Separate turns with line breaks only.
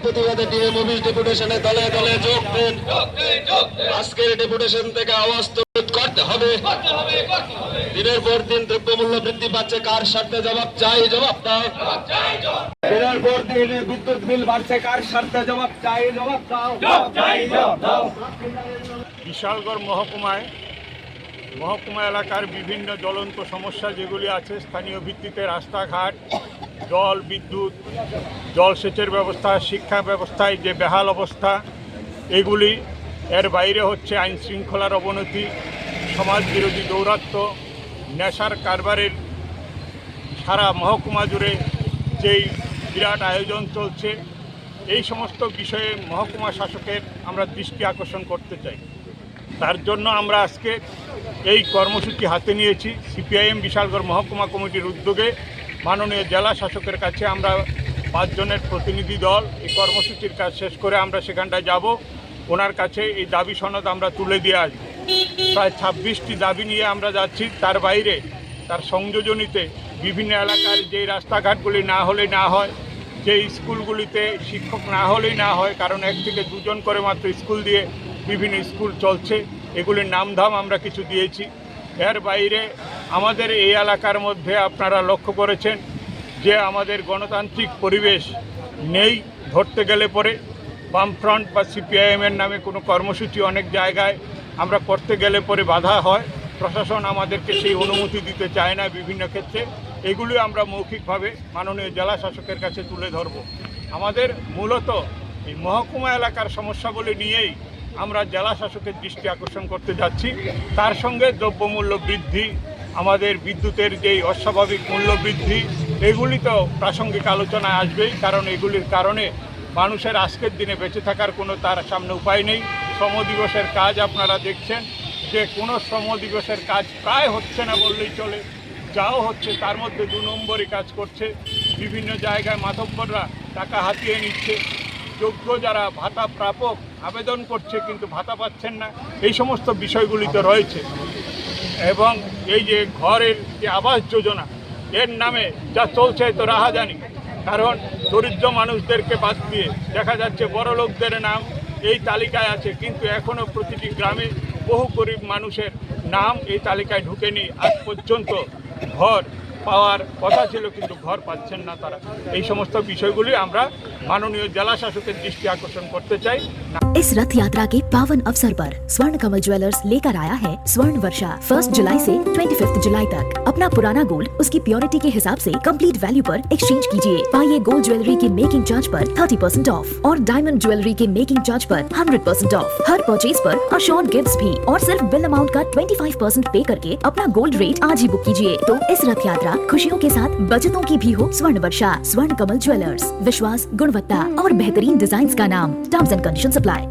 প্রতিবাদে DM office ডেপুটেশনে দলে দলে যোগ দেন। আজকের ডেপুটেশন থেকে আওয়াজ তুলে করতে হবে। দিনের পর দিন দ্রব্যমূল্য বৃদ্ধি পাচ্ছে, কার স্বার্থে জবাব চাই, জবাব দাও। দিনের পর দিন বিদ্যুৎ বিল বাড়ছে, কার স্বার্থে জবাব চাই, জবাব দাও।
বিশালগড় মহকুমা এলাকার বিভিন্ন জ্বলন্ত সমস্যা যেগুলি আছে, স্থানীয় ভিত্তিতে রাস্তাঘাট, জল, বিদ্যুৎ, জলসেচের ব্যবস্থা, শিক্ষা ব্যবস্থায় যে বেহাল অবস্থা, এগুলি এর বাইরে হচ্ছে আইন শৃঙ্খলার অবনতি, সমাজ বিরোধী দৌরাত্ম্য, নেশার কারবারের সারা মহকুমা জুড়ে যেই বিরাট আয়োজন চলছে, এই সমস্ত বিষয়ে মহকুমা শাসকের আমরা দৃষ্টি আকর্ষণ করতে চাই। তার জন্য আমরা আজকে এই কর্মসূচি হাতে নিয়েছি। সিপিআইএম বিশালগড় মহকুমা কমিটির উদ্যোগে মাননীয় জেলা শাসকের কাছে আমরা 5 জনের প্রতিনিধি দল এই কর্মসূচির কাজ শেষ করে আমরা সেখানটায় যাব। ওনার কাছে এই দাবি সনদ আমরা তুলে দিয়ে আসব। প্রায় 26টি দাবি নিয়ে আমরা যাচ্ছি। তার বাইরে তার সংযোজনীতে বিভিন্ন এলাকার যেই রাস্তাঘাটগুলি না হলে না হয়, যে স্কুলগুলিতে শিক্ষক না হলেই না হয়, কারণ 1 থেকে 2 জন করে মাত্র স্কুল দিয়ে বিভিন্ন স্কুল চলছে, এগুলির নামধাম আমরা কিছু দিয়েছি। এর বাইরে আমাদের এই এলাকার মধ্যে আপনারা লক্ষ্য করেছেন যে আমাদের গণতান্ত্রিক পরিবেশ নেই। ধরতে গেলে পরে বামফ্রন্ট বা সিপিআইএমের নামে কোনো কর্মসূচি অনেক জায়গায় আমরা করতে গেলে পরে বাধা হয়, প্রশাসন আমাদেরকে সেই অনুমতি দিতে চায় না বিভিন্ন ক্ষেত্রে। এগুলি আমরা মৌখিকভাবে মাননীয় জেলা শাসকের কাছে তুলে ধরব। আমাদের মূলত এই মহকুমা এলাকার সমস্যাগুলি নিয়েই আমরা জেলা শাসকের দৃষ্টি আকর্ষণ করতে যাচ্ছি। তার সঙ্গে দ্রব্যমূল্য বৃদ্ধি, আমাদের বিদ্যুতের যেই অস্বাভাবিক মূল্য বৃদ্ধি, এগুলি তো প্রাসঙ্গিক আলোচনায় আসবেই, কারণ এগুলির কারণে মানুষের আজকের দিনে বেঁচে থাকার কোনো তার সামনে উপায় নেই। শ্রম দিবসের কাজ আপনারা দেখছেন যে কোনো শ্রম দিবসের কাজ প্রায় হচ্ছে না বললেই চলে। যাও হচ্ছে তার মধ্যে 2 নম্বরই কাজ করছে। বিভিন্ন জায়গায় মাতব্বররা টাকা হাতিয়ে নিচ্ছে। যোগ্য যারা ভাতা প্রাপক আবেদন করছে কিন্তু ভাতা পাচ্ছেন না, এই সমস্ত বিষয়গুলিতে রয়েছে। এবং এই যে ঘরের যে আবাস যোজনা, এর নামে যা চলছে তো রাহাজানি, কারণ দরিদ্র মানুষদেরকে বাদ দিয়ে দেখা যাচ্ছে বড় লোকদের নাম এই তালিকায় আছে, কিন্তু এখনও প্রতিটি গ্রামে বহু গরিব মানুষের নাম এই তালিকায় ঢুকেনি। আজ পর্যন্ত ঘর পাওয়ার কথা ছিল কিন্তু ঘর পাচ্ছেন না তারা। এই সমস্ত বিষয়গুলি আমরা माननीय जला शासक के दृष्टि आकर्षण करते चाहिए।
इस रथ यात्रा के पावन अवसर पर स्वर्ण कमल ज्वेलर्स लेकर आया है स्वर्ण वर्षा 1 जुलाई से 25 जुलाई तक। अपना पुराना गोल्ड उसकी प्योरिटी के हिसाब से कंप्लीट वैल्यू पर एक्सचेंज कीजिए। पाइए गोल्ड ज्वेलरी के मेकिंग चार्ज पर 30% ऑफ और डायमंड ज्वेलरी के मेकिंग चार्ज पर 100% ऑफ। हर परचेज पर अशोर्ड गिफ्ट्स भी और सिर्फ बिल अमाउंट का 25% पे करके अपना गोल्ड रेट आज ही बुक कीजिए। तो इस रथ यात्रा खुशियों के साथ बचतों की भी हो। स्वर्ण वर्षा, स्वर्ण कमल ज्वेलर्स, विश्वास, गुणवत्ता और बेहतरीन डिजाइन का नाम। Terms and conditions apply.